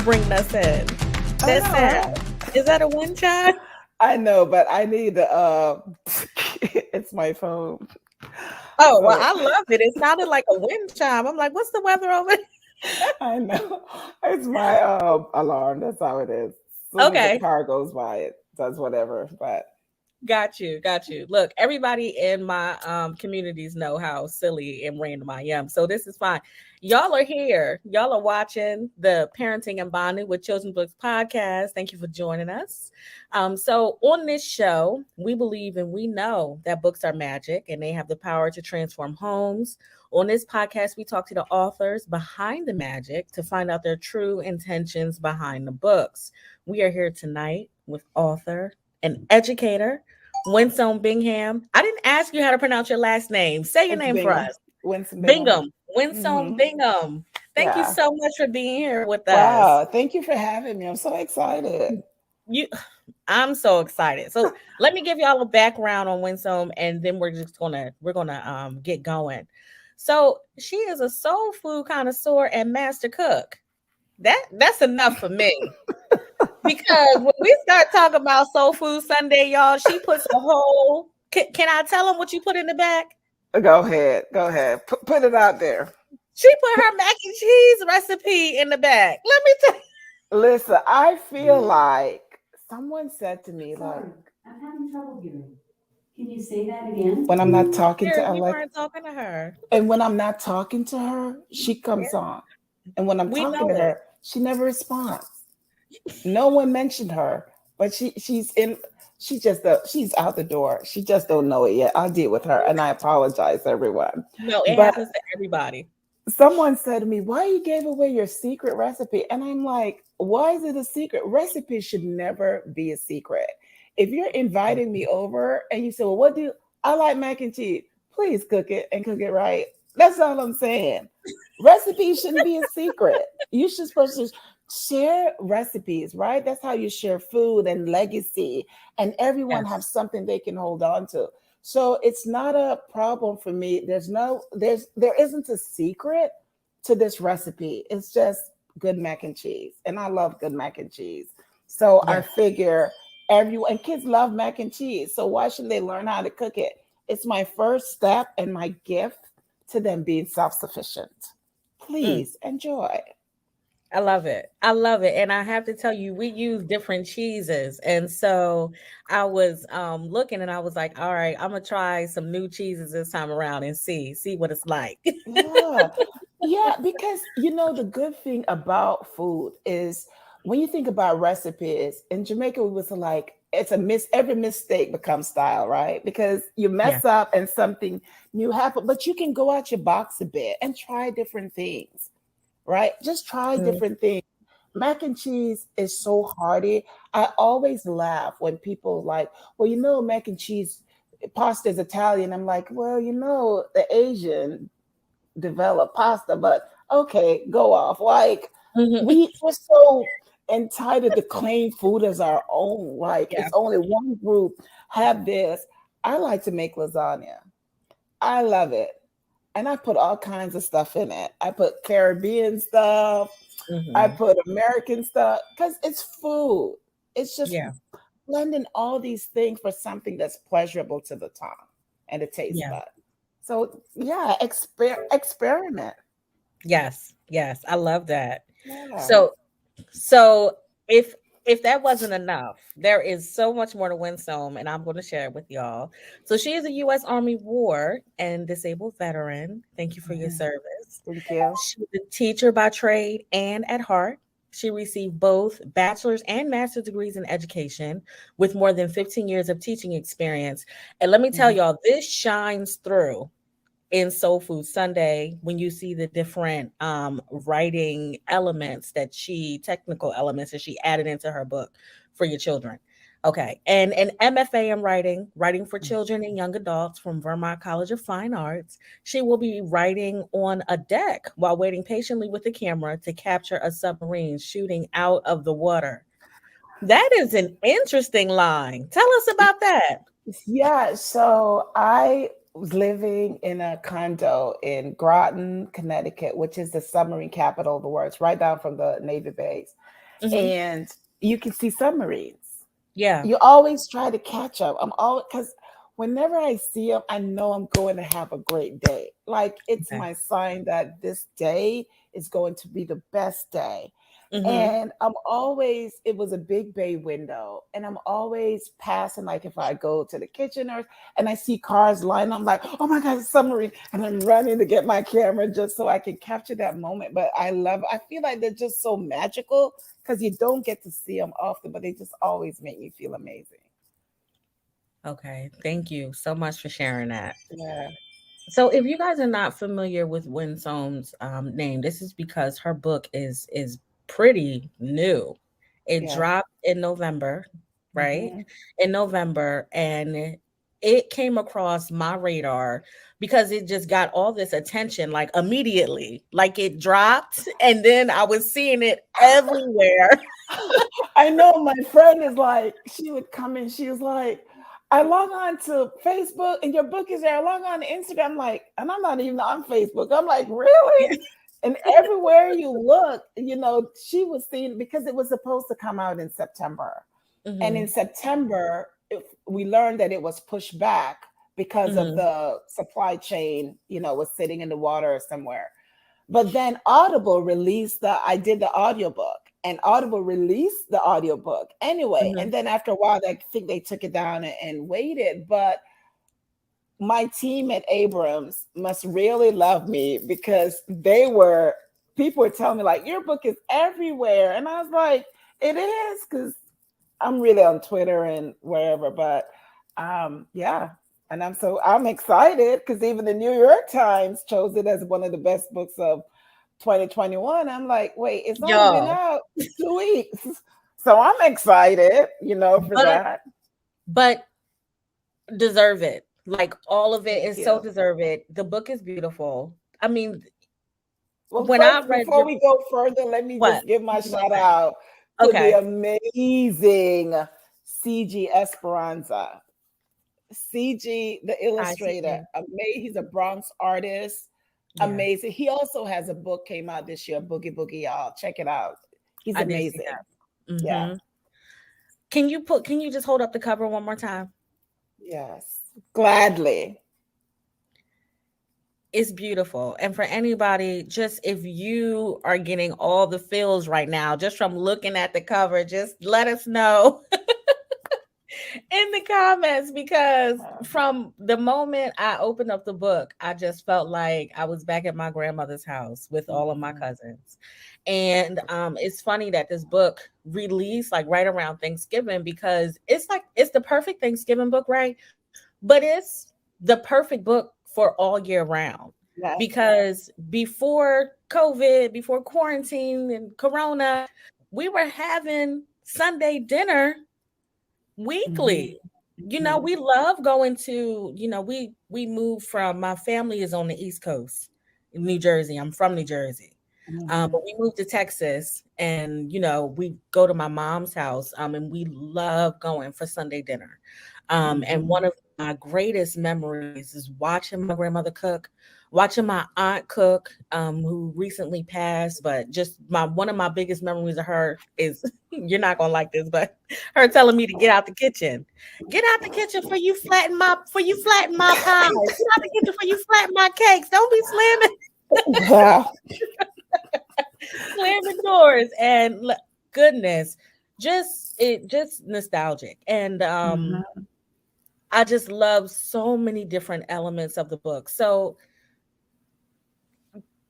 bringing us in. That's Right. Is that a wind chime? I know, but I need to. It's my phone. Oh, well, So I love it. It sounded like a wind chime. I'm like, what's the weather over there? I know it's my alarm. That's how it is. As soon as the Okay. car goes by, it does whatever. But Got you. Look, everybody in my communities know how silly and random I am. So this is fine. Y'all are here. Y'all are watching the Parenting and Bonding with Children's Books podcast. Thank you for joining us. So on this show, we believe and we know that books are magic and they have the power to transform homes. On this podcast, we talk to the authors behind the magic to find out their true intentions behind the books. We are here tonight with author and educator Winsome Bingham. I didn't ask you how to pronounce your last name. Say your it's name for Bingham. us. Winsome Bingham. Bingham. Winsome Hmm. Bingham. Thank you Yeah. so much for being here with us. Wow. Thank you for having me. I'm so excited. I'm so excited. So let me give y'all a background on Winsome, and then we're gonna get going. So she is a soul food connoisseur and master cook. That's enough for me. Because when we start talking about Soul Food Sunday, y'all, she puts a whole. Can I tell them what you put in the back? Go ahead. Go ahead. Put it out there. She put her mac and cheese recipe in the back. Let me tell you. Listen, I feel like someone said to me, Sorry, like, I'm having trouble hearing. Can you say that again? when I'm not talking to We Alexa, weren't talking to her. and when I'm not talking to her, she comes Yeah. on. And when I'm We talking know to it. her, she never responds. No one mentioned her, but she's out the door. She just don't know it yet. I'll deal with her, and I apologize, everyone. No, it But happens to everybody. someone said to me, "Why you gave away your secret recipe?" And I'm like, "Why is it a secret? Recipe should never be a secret. If you're inviting me over and you say, well, what do you, I like mac and cheese, please cook it and cook it right." That's all I'm saying. Recipes shouldn't be a secret. You should supposed to share recipes, right? That's how you share food and legacy, and everyone Yes. have something they can hold on to. So it's not a problem for me. There isn't a secret to this recipe. It's just good mac and cheese. And I love good mac and cheese. So I Yes. figure everyone and kids love mac and cheese. So why should they learn how to cook it? It's my first step and my gift to them being self-sufficient. Mm. Please enjoy. I love it. I love it. And I have to tell you, we use different cheeses. And so I was looking and I was like, all right, I'm gonna try some new cheeses this time around and see what it's like. Yeah. Yeah, because the good thing about food is when you think about recipes in Jamaica, we was like, it's a every mistake becomes style, right? Because you Yeah. mess up and something new happens, but you can go out your box a bit and try different things, right? Just try Mm. different things. Mac and cheese is so hearty. I always laugh when people like, well, mac and cheese pasta is Italian. I'm like, well, the Asian develop pasta, but okay, go off. Like Mhm. we're so entitled to claim food as our own. Like Yeah. it's only one group have this. I like to make lasagna. I love it. And I put all kinds of stuff in it. I put Caribbean stuff. I Mhm. put American stuff because it's food. It's just Yeah. blending all these things for something that's pleasurable to the tongue and the taste Yeah. bud. So yeah, experiment. Yes. Yes. I love that. Yeah. So So if that wasn't enough, there is so much more to Winsome, and I'm going to share it with y'all. So she is a U.S. Army War and disabled veteran. Thank you for your Mhm. service. Thank you. She's a teacher by trade and at heart. She received both bachelor's and master's degrees in education with more than 15 years of teaching experience. And let me tell Mhm. y'all, this shines through in Soul Food Sunday when you see the different writing elements technical elements that she added into her book for your children. Okay. And an MFA in writing for children and young adults from Vermont College of Fine Arts. She will be writing on a deck while waiting patiently with the camera to capture a submarine shooting out of the water. That is an interesting line. Tell us about that. Yeah, so was living in a condo in Groton, Connecticut, which is the submarine capital of the world. It's right down from the Navy base. Mhm. And you can see submarines. Yeah. You always try to catch up. I'm always, because whenever I see them, I know I'm going to have a great day. Like it's Okay. my sign that this day is going to be the best day. Mhm. And I'm always, it was a big bay window, and I'm always passing, like if I go to the kitchen or, and I see cars lined, I'm like, oh my God, it's a submarine. And I'm running to get my camera just so I can capture that moment. But I feel like they're just so magical because you don't get to see them often, but they just always make me feel amazing. Okay. Thank you so much for sharing that. Yeah. So, if you guys are not familiar with Winsome's name, this is because her book is pretty new. It Yes. dropped in November, right? Hmm. In November, and it came across my radar because it just got all this attention like immediately. Like it dropped, and then I was seeing it everywhere. I know my friend is like, she would come in, she was like, I log on to Facebook and your book is there. I log on to Instagram. I'm like, and I'm not even on Facebook. I'm like, really? And everywhere you look, she was seeing because it was supposed to come out in September. And in Hmm. September, we learned that it was pushed back because of Hmm. the supply chain, was sitting in the water somewhere. But then Audible released I did the audiobook, and Audible released the audiobook anyway. Hmm. And then after a while, I think they took it down and waited. But my team at Abrams must really love me because people were telling me, like, your book is everywhere. And I was like, it is, because I'm really on Twitter and wherever. But yeah. And I'm excited because even the New York Times chose it as one of the best books of 2021. I'm like, wait, it's only been Y'all, out 2 weeks. So I'm excited, for but that. but deserve it. Like all of it Thank is so you. deserved. The book is beautiful. I mean, Well, when I first, read before your we go further, let me what? just give my What you gonna shout say? out to the Okay. amazing CG Esperanza. CG, the I see illustrator, you. he's a Bronx artist, Yeah, amazing. He also has a book came out this year, Boogie Boogie, y'all. Check it out. He's I did see amazing. that. Yeah. Can you just hold up the cover one more time? Yes. Gladly. It's beautiful. And for anybody, just if you are getting all the feels right now, just from looking at the cover, just let us know in the comments because from the moment I opened up the book, I just felt like I was back at my grandmother's house with all of my Mhm. cousins. And it's funny that this book released like right around Thanksgiving because it's like it's the perfect Thanksgiving book, right? But it's the perfect book for all year round Yes. because before COVID, before quarantine and Corona, we were having Sunday dinner Mhm. weekly. Mhm. We love going to, we moved from my family is on the East Coast in New Jersey. I'm from New Jersey. Mhm. But we moved to Texas and we go to my mom's house and we love going for Sunday dinner. And Mhm. one of my greatest memories is watching my grandmother cook, watching my aunt cook, who recently passed, but just my one of my biggest memories of her is you're not gonna like this, but her telling me to get out the kitchen. Get out the kitchen for you flatten my pies. Get out the kitchen for you flatten my cakes. Don't be Wow. slamming doors. And goodness, just nostalgic. And Mhm. I just love so many different elements of the book. So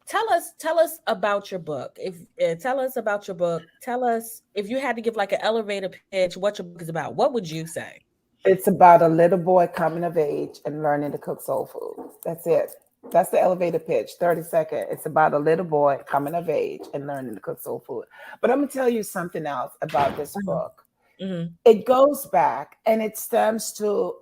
tell us about your book. If tell us about your book. Tell us if you had to give like an elevator pitch what your book is about. What would you say? It's about a little boy coming of age and learning to cook soul food. That's it. That's the elevator pitch, 30 seconds. It's about a little boy coming of age and learning to cook soul food. But I'm going to tell you something else about this Mhm. book. Mhm. It goes back and it stems to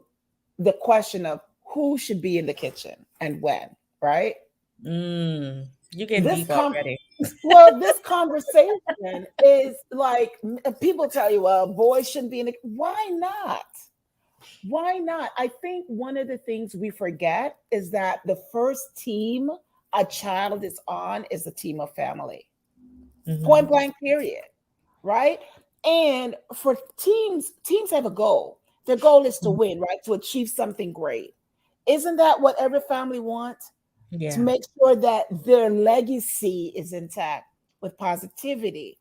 the question of who should be in the kitchen and when, right? You getting This deep com already. Well, this conversation is like people tell you, well, boys shouldn't be in the, why not? Why not? I think one of the things we forget is that the first team a child is on is a team of family. Point Mhm. blank, period. Right? And for teams have a goal. Their goal is to Mhm. win, right? To achieve something great. Isn't that what every family wants? To Yeah. make sure that their legacy is intact with positivity,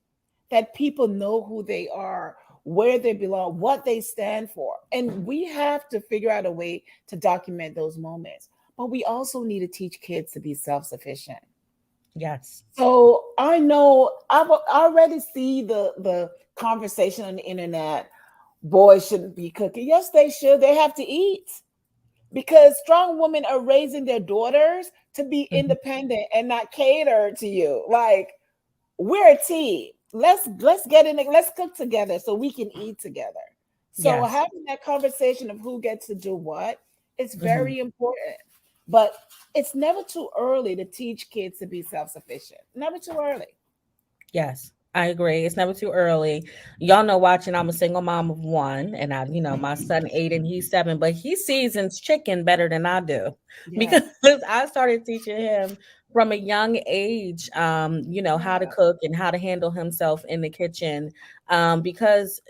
that people know who they are, where they belong, what they stand for. And we have to figure out a way to document those moments. But we also need to teach kids to be self sufficient. Yes. So I know I already see the conversation on the internet. Boys shouldn't be cooking. Yes, they should. They have to eat because strong women are raising their daughters to be Mhm. independent and not cater to you. Like we're a team. Let's get in it. Let's cook together so we can eat together. So Yes. having that conversation of who gets to do what is Mhm. very important. But it's never too early to teach kids to be self-sufficient. Never too early. Yes, I agree. It's never too early. Y'all know, watching, I'm a single mom of one, and my son Aidyn, he's 7, but he seasons chicken better than I do because Yes. I started teaching him from a young age, how to Yeah. cook and how to handle himself in the kitchen. Because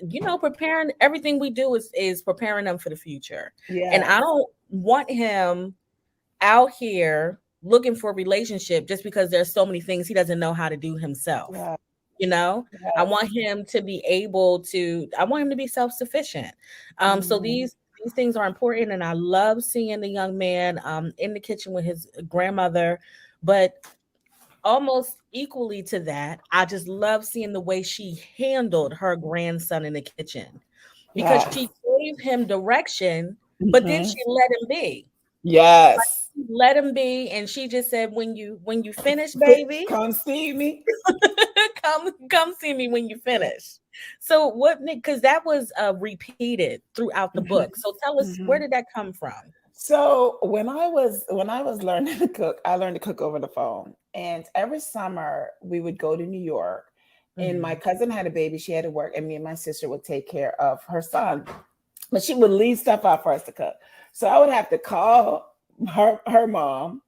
preparing everything we do is preparing them for the future, and I Yes. don't want him out here looking for a relationship just because there's so many things he doesn't know how to do himself. Yeah. You know, I Yes. want him to be I want him to be self-sufficient. So Mhm. these things are important, and I love seeing the young man in the kitchen with his grandmother, but almost equally to that, I just love seeing the way she handled her grandson in the kitchen because Yes. she gave him direction, but then she Mhm. let him be. Yes. Let him be, and she just said, when you finish, baby, Come see me. come see me when you finish. So what, Nick, because that was repeated throughout the book. Mhm. So tell us, where Mhm. did that come from? So when I was learning to cook, I learned to cook over the phone. And every summer we would go to New York, and my Hmm. cousin had a baby. She had to work, and me and my sister would take care of her son. But she would leave stuff out for us to cook. So I would have to call her mom,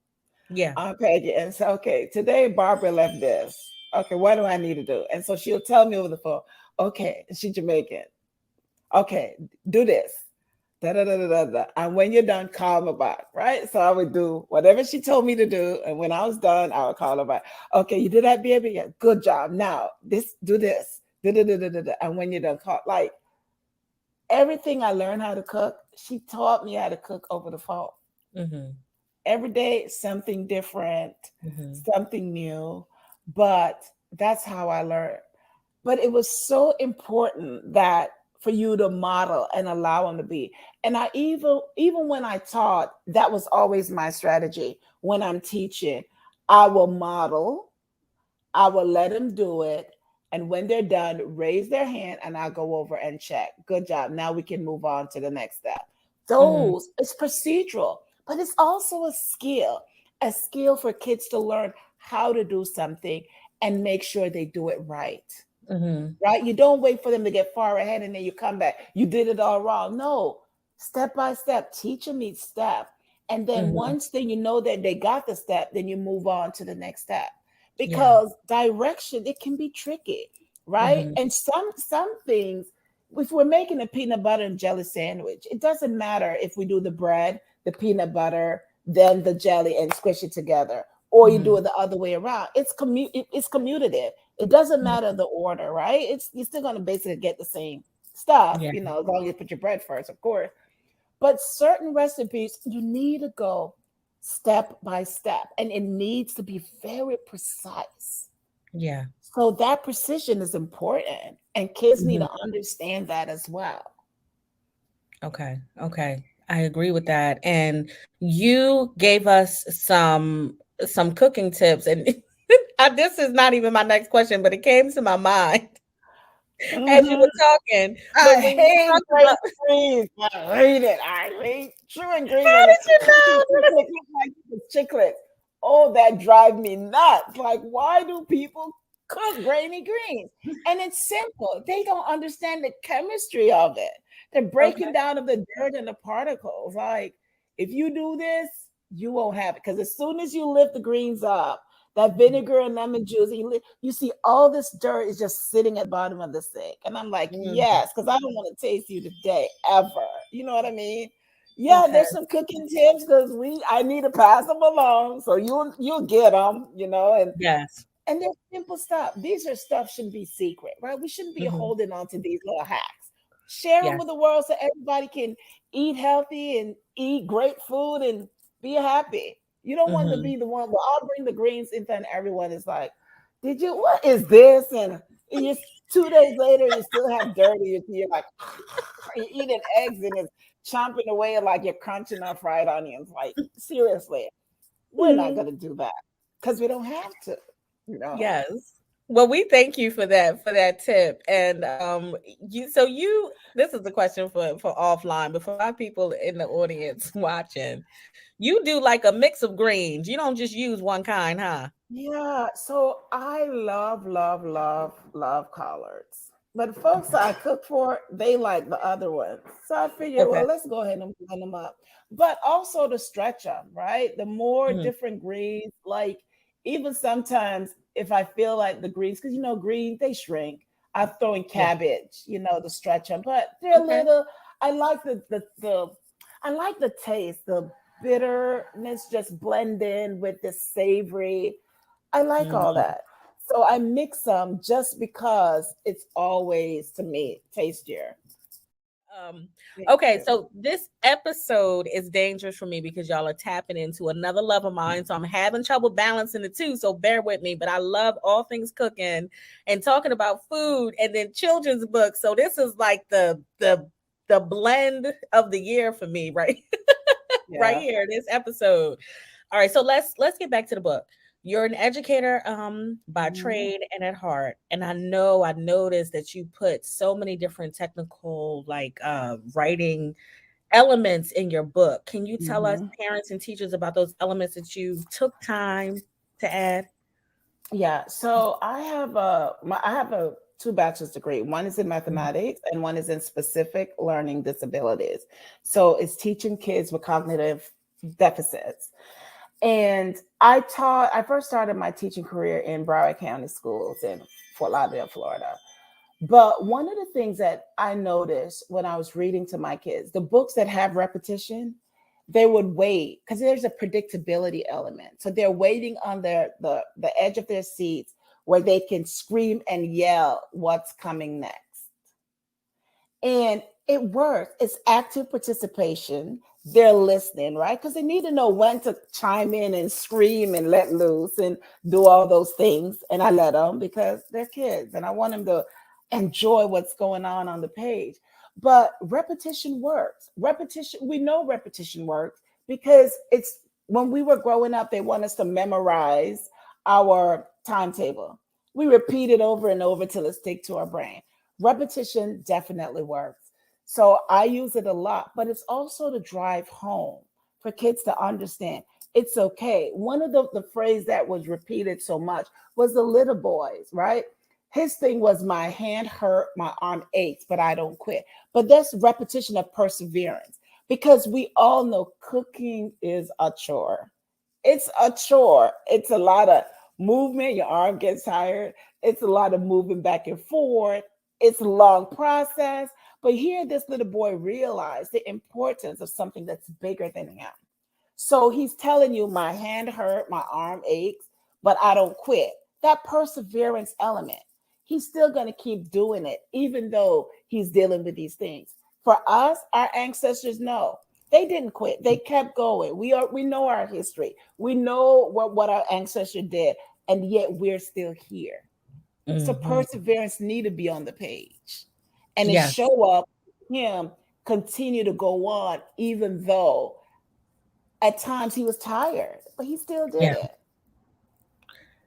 Yeah. Aunt Peggy, and say, okay, today Barbara left this. Okay, what do I need to do? And so she'll tell me over the phone, okay, she's Jamaican. Okay, do this. Da, da, da, da, da, da. And when you're done, call me back, right? So I would do whatever she told me to do. And when I was done, I would call her back. Okay, you did that, baby? Yeah, good job. Now, do this. Da, da, da, da, da, da. And when you're done, call. Like everything I learned how to cook, she taught me how to cook over the phone. Hmm. Every day, something different, Hmm. something new. But that's how I learned. But it was so important that for you to model and allow them to be. And I even when I taught, that was always my strategy. When I'm teaching, I will model, I will let them do it, and when they're done, raise their hand and I'll go over and check. Good job. Now we can move on to the next step. Hmm. Those, it's procedural, but it's also a skill for kids to learn how to do something and make sure they do it right. Hmm. Right? You don't wait for them to get far ahead and then you come back. You did it all wrong. No, step by step, teach them each step. And then Hmm. once then you know that they got the step, then you move on to the next step. Yeah. Because direction, it can be tricky, right? Hmm. And some things, if we're making a peanut butter and jelly sandwich, it doesn't matter if we do the bread, the peanut butter, then the jelly and squish it together, or you do Hmm. it the other way around. It's commutative. It doesn't matter the order, right? It's you're still gonna basically get the same stuff, Yeah. as long as you put your bread first, of course. But certain recipes, you need to go step by step, and it needs to be very precise. Yeah. So that precision is important, and kids need Hmm. to understand that as well. Okay. Okay. I agree with that. And you gave us some cooking tips, and this is not even my next question, but it came to my mind as you Mhm. were talking. I But when you hate talk grape about, greens. I hate it. I hate chewing green how onions. did you know? Chiclet, like it's chiclet. Oh, that drives me nuts. Like, why do people cook grainy greens? And it's simple. They don't understand the chemistry of it. They're Okay. breaking down of the dirt and the particles. Like, if you do this, you won't have it. Because as soon as you lift the greens up, that vinegar and lemon juice, you see all this dirt is just sitting at the bottom of the sink. And I'm like, Mm, yes, because I don't want to taste you today ever. You know what I mean? Yeah, okay. there's some cooking tips because I need to pass them along. So you'll get them, Yes. and they're simple stuff. These are stuff shouldn't be secret, right? We shouldn't be Hmm. holding on to these little hacks. Share them Yes. with the world so everybody can eat healthy and eat great food and be happy. You don't want to Hmm. be the one. Well, I'll bring the greens in, and everyone is like, "Did you? What is this?" And you 2 days later, you still have dirty. You're like, you're eating eggs and it's chomping away like you're crunching on fried onions. Like, seriously, we're not Hmm. gonna do that because we don't have to. You know. Yes. Well, we thank you for that tip. And you this is a question for offline, but for my people in the audience watching, you do like a mix of greens. You don't just use one kind, huh? Yeah, so I love, love, love, love collards. But folks I cook for, they like the other ones. So I figured, Okay. well, let's go ahead and blend them up. But also to stretch them, right? The more Mhm. different greens, like even sometimes if I feel like the greens, because greens, they shrink. I throw in Yeah. cabbage, to stretch them. But they're Okay. little, I like I like the taste, the bitterness just blend in with the savory. I like all Mhm. that. So I mix them just because it's always to me tastier. Um, Thank okay, you. so this episode is dangerous for me because y'all are tapping into another love of mine. So I'm having trouble balancing the two. So bear with me. But I love all things cooking and talking about food and then children's books. So this is like the blend of the year for me, right? Right Yeah. here, this episode. All right, so let's get back to the book. You're an educator by Mhm. trade and at heart. And I noticed that you put so many different technical like writing elements in your book. Can you tell us Mhm. parents and teachers about those elements that you took time to add? Yeah. So I have a two bachelor's degree. One is in Mhm. mathematics and one is in specific learning disabilities. So it's teaching kids with cognitive deficits. And I first started my teaching career in Broward County schools in Fort Lauderdale, Florida. But one of the things that I noticed when I was reading to my kids, the books that have repetition, they would wait because there's a predictability element. So they're waiting on the edge of their seats where they can scream and yell what's coming next. And it works. It's active participation. They're listening, right? Because they need to know when to chime in and scream and let loose and do all those things. And I let them because they're kids and I want them to enjoy what's going on the page. But repetition works. Repetition, we know repetition works because it's when we were growing up, they want us to memorize our timetable. We repeat it over and over till it stick to our brain. Repetition definitely works. So I use it a lot, but it's also to drive home for kids to understand it's okay. One of the phrase that was repeated so much was the little boys, right? His thing was my hand hurt, my arm aches, but I don't quit. But that's repetition of perseverance because we all know cooking is a chore. It's a chore. It's a lot of movement. Your arm gets tired. It's a lot of moving back and forth. It's a long process. But here, this little boy realized the importance of something that's bigger than him. So he's telling you, my hand hurt, my arm aches, but I don't quit. That perseverance element, he's still going to keep doing it, even though he's dealing with these things. For us, our ancestors know they didn't quit. They kept going. We know our history. We know what our ancestors did, and yet we're still here. So Mhm. perseverance need to be on the page, and it Yes. show up him continue to go on, even though at times he was tired, but he still did Yeah. it.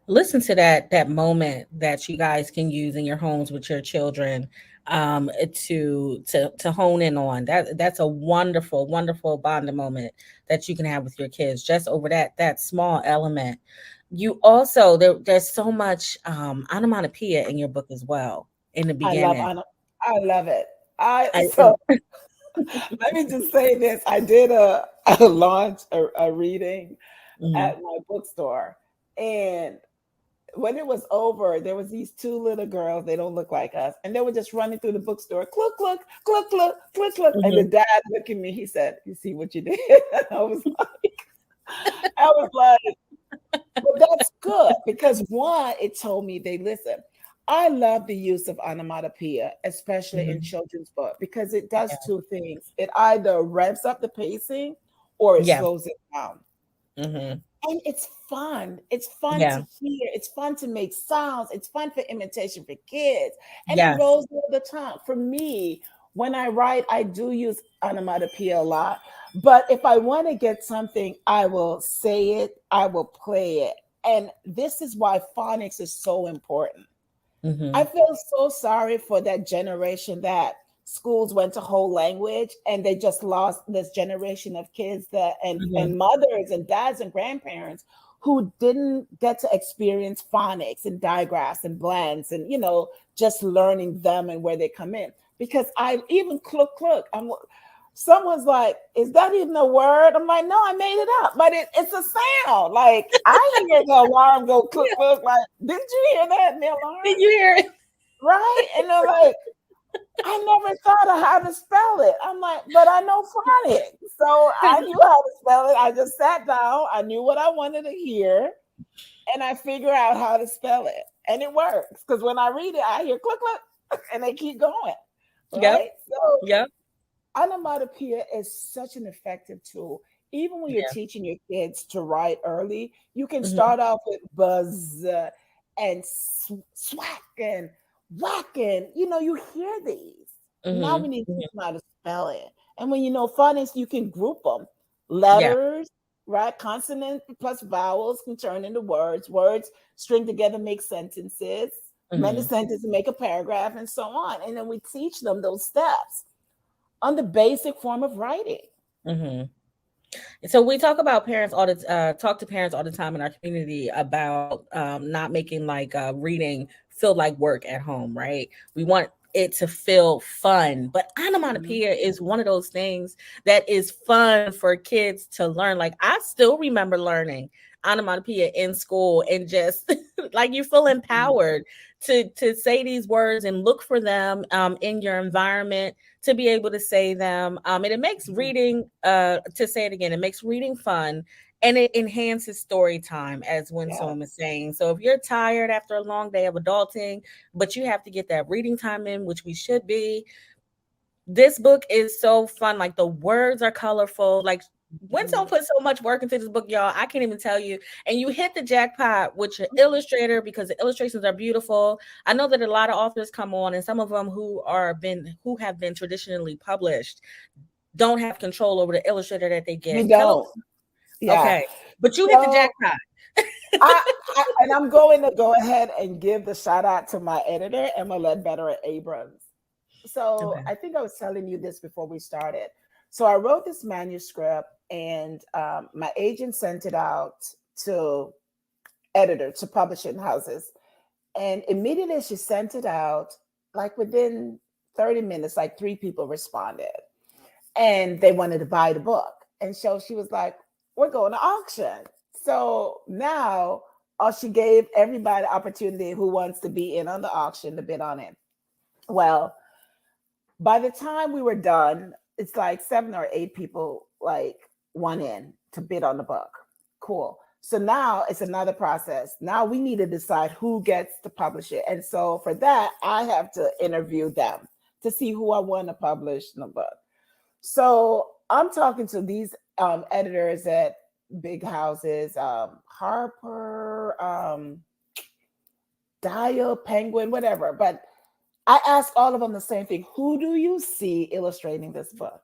Listen to that moment that you guys can use in your homes with your children to hone in on that's a wonderful bonding moment that you can have with your kids just over that small element. You also there's so much onomatopoeia in your book as well in the I love beginning. Anna. I love it. I So let me just say this. I did a launch, a reading mhm, at my bookstore. And when it was over, there was these two little girls. They don't look like us, and they were just running through the bookstore. Cluck, cluck, cluck, cluck, cluck, cluck. And the mhm, dad looked at me. He said, "You see what you did?" I was like, "But that's good because one, it told me they listen." I love the use of onomatopoeia, especially in mhm. children's book, because it does Yeah. two things. It either revs up the pacing or it Yeah. slows it down. Mhm. And it's fun. It's fun to Yeah. hear. It's fun to make sounds. It's fun for imitation for kids. And it Yes. rolls over the tongue. For me, when I write, I do use onomatopoeia a lot. But if I want to get something, I will say it, I will play it. And this is why phonics is so important. I Mhm. feel so sorry for that generation that schools went to whole language and they just lost this generation of kids that Mhm. and mothers and dads and grandparents who didn't get to experience phonics and digraphs and blends and just learning them and where they come in. Because I even cluck, someone's like, is that even a word? I'm like, no, I made it up, but it's a sound. Like I hear the alarm go Yeah. click click. Like, did you hear that, the Did alarm? you hear it? Right? And they're like, I never thought of how to spell it. I'm like, but I know phonics. So I knew how to spell it. I just sat down. I knew what I wanted to hear and I figure out how to spell it. And it works. Because when I read it, I hear click, click, and they keep going. Yep. Right? So Yep. onomatopoeia is such an effective tool. Even when you're Yeah. teaching your kids to write early, you can Mhm. start off with buzz and swack and whack and you hear these. Now we Mhm. need to Mhm. teach them how to spell it. And when you know phonics, you can group them. Yeah. Letters, right? Consonants plus vowels can turn into words. Words string together make sentences. Many Mhm. sentences make a paragraph, and so on. And then we teach them those steps on the basic form of writing. Mhm. So we talk about parents all the talk to parents all the time in our community about not making like reading feel like work at home, right? We want it to feel fun, but Mhm. onomatopoeia is one of those things that is fun for kids to learn. Like I still remember learning onomatopoeia in school and just like you feel Mhm. empowered to say these words and look for them in your environment to be able to say them. And it makes Mhm. reading, to say it again, it makes reading fun and it enhances story time, as Yes. Winsome is saying. So if you're tired after a long day of adulting, but you have to get that reading time in, which we should be, this book is so fun. Like the words are colorful. Like Winsome Mhm. put so much work into this book, y'all. I can't even tell you. And you hit the jackpot with your illustrator because the illustrations are beautiful. I know that a lot of authors come on, and some of them who have been traditionally published don't have control over the illustrator that they We get. Tell us, don't. Yeah. okay, but you hit the So jackpot. I, and I'm going to go ahead and give the shout out to my editor, Emma Ledbetter at Abrams. So Okay. I think I was telling you this before we started. So I wrote this manuscript, and my agent sent it out to editor to publishing houses. And immediately she sent it out, like within 30 minutes, like three people responded and they wanted to buy the book. And so she was like, we're going to auction. So now she gave everybody opportunity who wants to be in on the auction to bid on it. Well, by the time we were done, it's like seven or eight people like went in to bid on the book. Cool. So now it's another process. Now we need to decide who gets to publish it. And so for that, I have to interview them to see who I want to publish the book. So I'm talking to these editors at big houses, Harper, Dial, Penguin, whatever. But I ask all of them the same thing. Who do you see illustrating this book?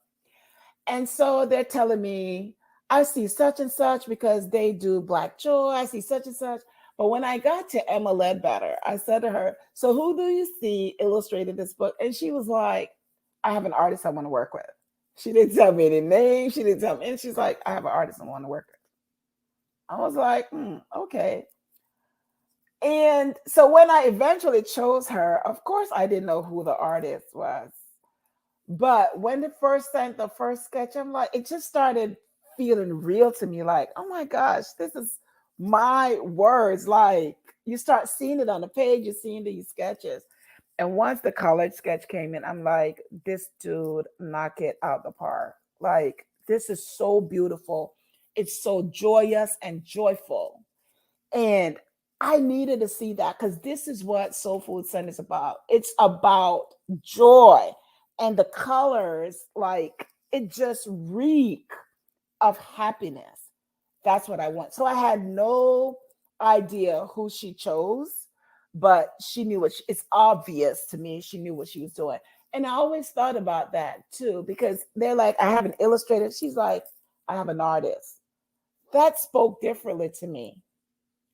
And so they're telling me, I see such and such because they do Black Joy. I see such and such. But when I got to Emma Ledbetter, I said to her, so who do you see illustrating this book? And she was like, I have an artist I want to work with. She didn't tell me any name. She didn't tell me. And she's like, I have an artist I want to work with. I was like, okay. And so when I eventually chose her, of course, I didn't know who the artist was. But when the first sent the first sketch, I'm like, it just started feeling real to me. Like, oh my gosh, this is my words. Like, you start seeing it on the page, you're seeing these sketches. And once the college sketch came in, I'm like, this dude knock it out the park. Like, this is so beautiful. It's so joyous and joyful. And I needed to see that because this is what Soul Food Sun is about. It's about joy. And the colors, like, it just reek of happiness. That's what I want. So I had no idea who she chose, but she knew it's obvious to me. She knew what she was doing. And I always thought about that too, because they're like, I have an illustrator. She's like, I have an artist. That spoke differently to me.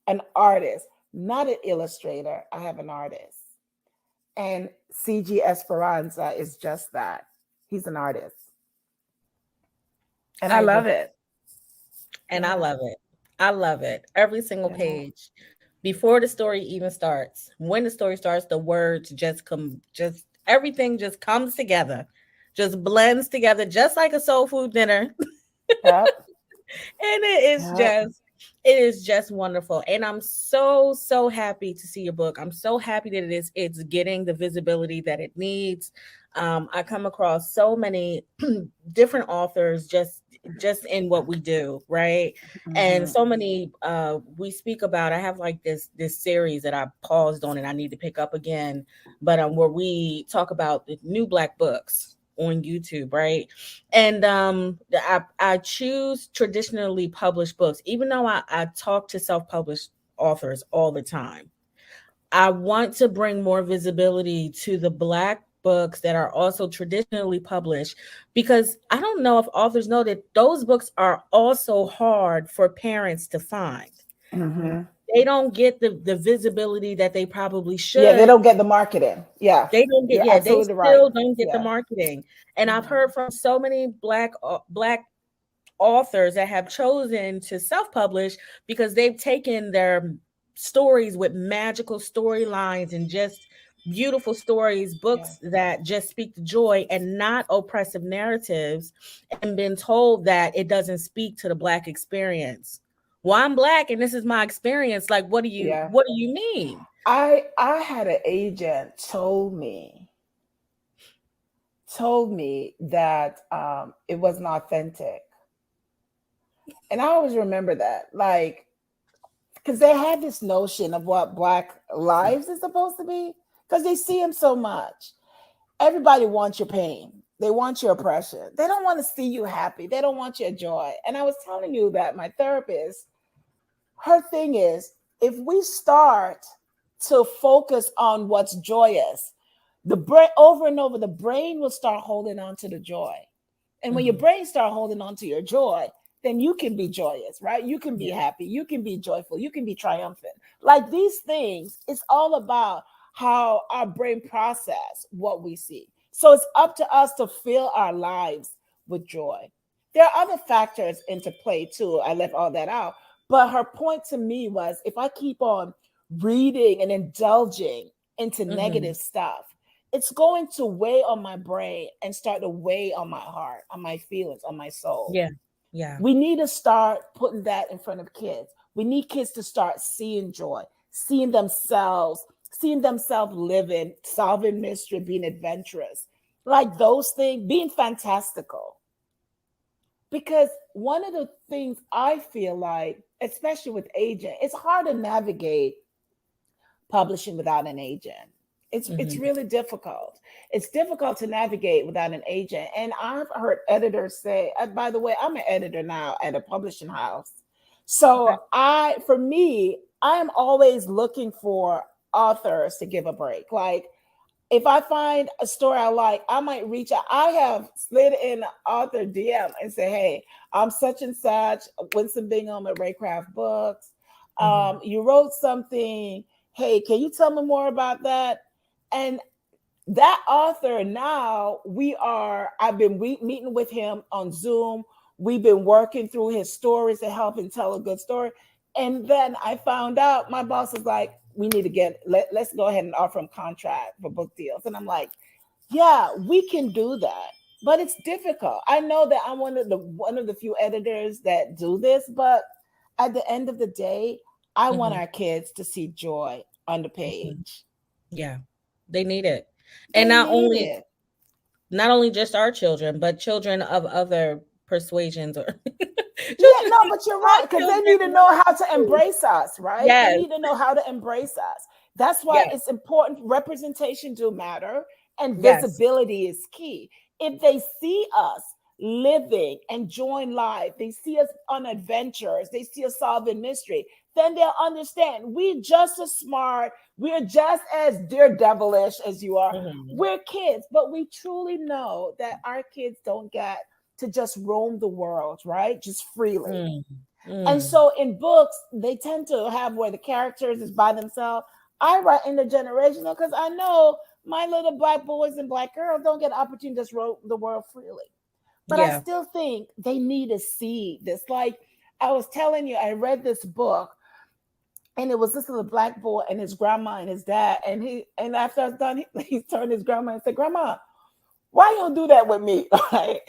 An artist, not an illustrator. I have an artist. And CG Esperanza is just that. He's an artist. And I love it. And I love it. I love it. Every single page. Before the story even starts, when the story starts, the words just come, just everything just comes together, just blends together, just like a soul food dinner. Yep. And it is just wonderful. And I'm so happy to see your book. I'm so happy that it's getting the visibility that it needs. I come across so many different authors just in what we do, right? Mm-hmm. And so many we speak about. I have like this series that I paused on and I need to pick up again, but where we talk about the new Black books on YouTube, right? And I choose traditionally published books, even though I talk to self-published authors all the time. I want to bring more visibility to the Black books that are also traditionally published, because I don't know if authors know that those books are also hard for parents to find. Mm-hmm. They don't get the visibility that they probably should. Yeah, they don't get the marketing. Yeah, they don't get. You're They still right. don't get the marketing. And I've heard from so many black authors that have chosen to self-publish because they've taken their stories with magical storylines and just beautiful stories, books that just speak to joy and not oppressive narratives, and been told that it doesn't speak to the Black experience. Well, I'm Black and this is my experience. Like, what do you mean? I had an agent told me that it wasn't authentic. And I always remember that, like, because they had this notion of what Black lives is supposed to be, because they see them so much. Everybody wants your pain. They want your oppression. They don't want to see you happy. They don't want your joy. And I was telling you that my therapist, her thing is, if we start to focus on what's joyous, the brain over and over, the brain will start holding on to the joy. And when your brain start holding on to your joy, then you can be joyous, right? You can be happy. You can be joyful. You can be triumphant. Like these things, it's all about how our brain process what we see. So it's up to us to fill our lives with joy. There are other factors into play too. I left all that out. But her point to me was, if I keep on reading and indulging into negative stuff, it's going to weigh on my brain and start to weigh on my heart, on my feelings, on my soul. Yeah. We need to start putting that in front of kids. We need kids to start seeing joy, seeing themselves living, solving mystery, being adventurous. Like those things, being fantastical. Because one of the things I feel like, especially with agent, it's hard to navigate publishing without an agent. It's really difficult. It's difficult to navigate without an agent. And I've heard editors say, by the way, I'm an editor now at a publishing house. So for me, I'm always looking for authors to give a break. Like if I find a story I like, I might reach out. I have slid in an author DM and say, hey, I'm such and such, Winsome Bingham at Raycraft Books. You wrote something. Hey, can you tell me more about that? And that author now, I've been meeting with him on Zoom. We've been working through his stories to help him tell a good story. And then I found out my boss was like, we need to let's go ahead and offer him contract for book deals. And I'm like, Yeah, we can do that, but it's difficult. I know that I'm one of the few editors that do this, but at the end of the day, I want Mhm, our kids to see joy on the mhm. page. Yeah, they need it. And They need it. not only just our children, but children of other persuasions or Yeah, children, no, but you're our right, because they children need to love know how it to too. embrace us, right? They Yes, need to know how to embrace us. That's why yes, it's important. Representation do matter, and yes. visibility is key. If they see us living, enjoying life, they see us on adventures, they see us solving mystery, then they'll understand we're just as smart, we're just as daredevilish as you are. Mhm. We're kids, but we truly know that our kids don't get to just roam the world, right? Just freely. Mm, And mm. so in books, they tend to have where the characters is by themselves. I write intergenerational because I know my little black boys and black girls don't get opportunity to just roam the world freely. But I Yeah. still think they need to see this. Like I was telling you, I read this book and it was this little black boy and his grandma and his dad. And after I was done, he turned his grandma and said, Grandma, why you don't do that with me? Right?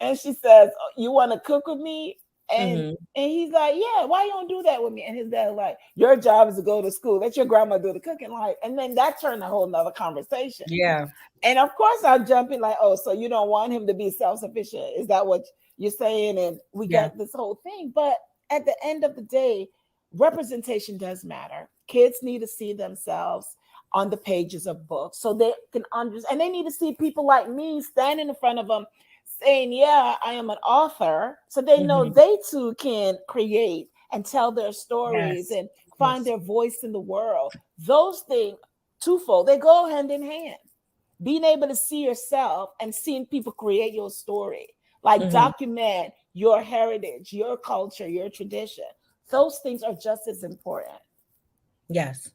And she says, "Oh, you want to cook with me?" And Mhm. and he's like, yeah, why you don't do that with me? And his dad like, your job is to go to school. Let your grandma do the cooking. Like, and then that turned a whole nother conversation. Yeah. And of course, I jump in like, oh, so you don't want him to be self sufficient? Is that what you're saying? And we Yeah. got this whole thing. But at the end of the day, representation does matter. Kids need to see themselves on the pages of books so they can understand. And they need to see people like me standing in front of them saying, yeah, I am an author. So they know Mhm. they too can create and tell their stories Yes. and find Yes. their voice in the world. Those things, twofold, they go hand in hand. Being able to see yourself and seeing people create your story, like Mhm. document your heritage, your culture, your tradition. Those things are just as important. Yes.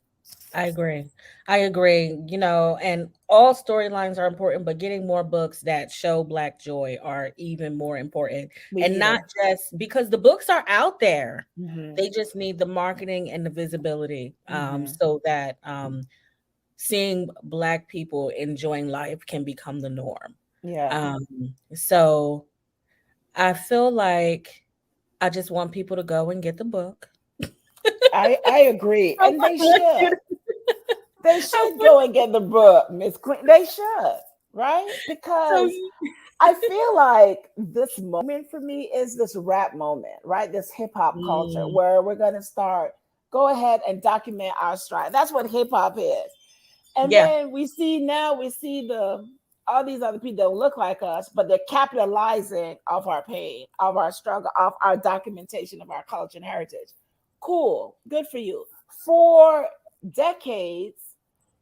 I agree. I agree. And all storylines are important, but getting more books that show Black joy are even more important. We And need not them. just because the books are out there. Hmm. They just need the marketing and the visibility, Hmm. so that seeing Black people enjoying life can become the norm. Yeah, So I feel like I just want people to go and get the book. I agree, I and want they you should. to, They I should want go and get the book, Miss Quinn. They should, right? so Because I feel like this moment for me is this rap moment, right? This hip hop culture mm, where we're gonna start go ahead and document our stride. That's what hip hop is. And yeah. then we see the all these other people that look like us, but they're capitalizing off our pain, of our struggle, of our documentation of our culture and heritage. Cool, good for you. For decades,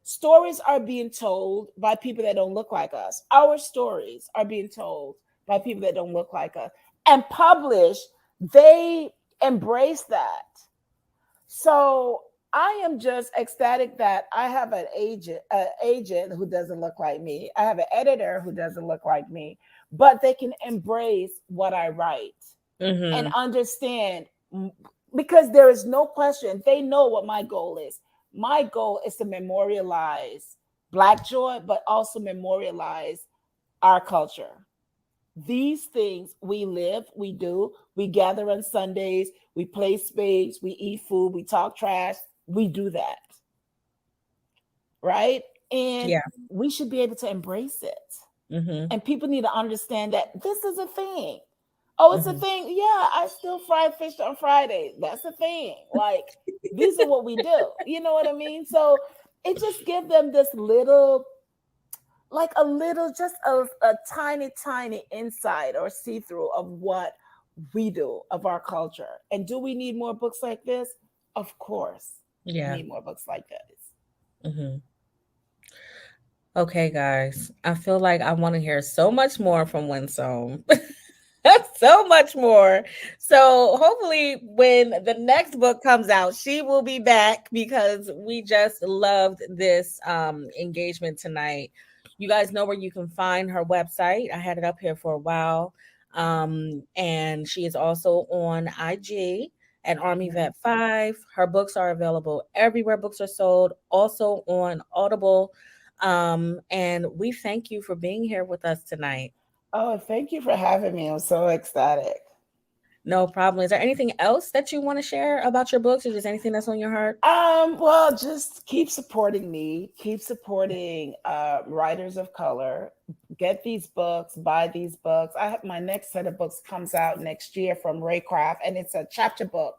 stories are being told by people that don't look like us. Our stories are being told by people that don't look like us and published. They embrace that. So I am just ecstatic that I have an agent who doesn't look like me. I have an editor who doesn't look like me, but they can embrace what I write and Mhm. understand because there is no question. They know what my goal is. My goal is to memorialize Black joy, but also memorialize our culture. These things we live, we do. We gather on Sundays, we play spades, we eat food, we talk trash. We do that, right? And Yeah. we should be able to embrace it. Mhm. And people need to understand that this is a thing. Oh, it's a Mhm. thing. Yeah, I still fry fish on Fridays. That's a thing. Like, these are what we do. You know what I mean? So it just gives them this little like a little, just a tiny, tiny insight or see through of what we do, of our culture. And do we need more books like this? Of course, we Yeah. need more books like this. Mhm. Okay, guys. I feel like I want to hear so much more from Winsome. So much more. So hopefully when the next book comes out, she will be back because we just loved this engagement tonight. You guys know where you can find her website. I had it up here for a while. And she is also on IG at Army Mhm. Vet 5. Her books are available everywhere books are sold, also on Audible. And we thank you for being here with us tonight. Oh, thank you for having me. I'm so ecstatic. No problem. Is there anything else that you want to share about your books, or just anything that's on your heart? Well, just keep supporting me, keep supporting writers of color. Get these books, buy these books. I have my next set of books comes out next year from Raycraft, and it's a chapter book,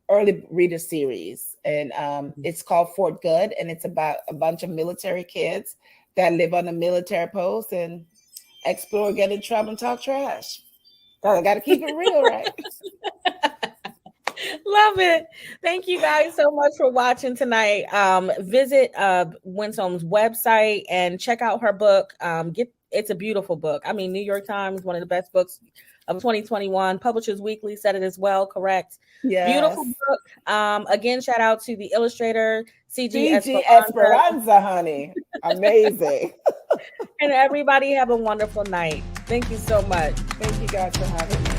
early reader series, and it's called Fort Good, and it's about a bunch of military kids that live on a military post and explore, get in trouble, and talk trash. I got to keep it real, right? Love it. Thank you guys so much for watching tonight. Visit Winsome's website and check out her book. It's a beautiful book. I mean, New York Times, one of the best books of 2021. Publishers Weekly said it as well, correct? Yes. Beautiful book. Again, shout out to the illustrator, CG Esperanza, honey. Amazing. And everybody have a wonderful night. Thank you so much. Thank you guys for having me.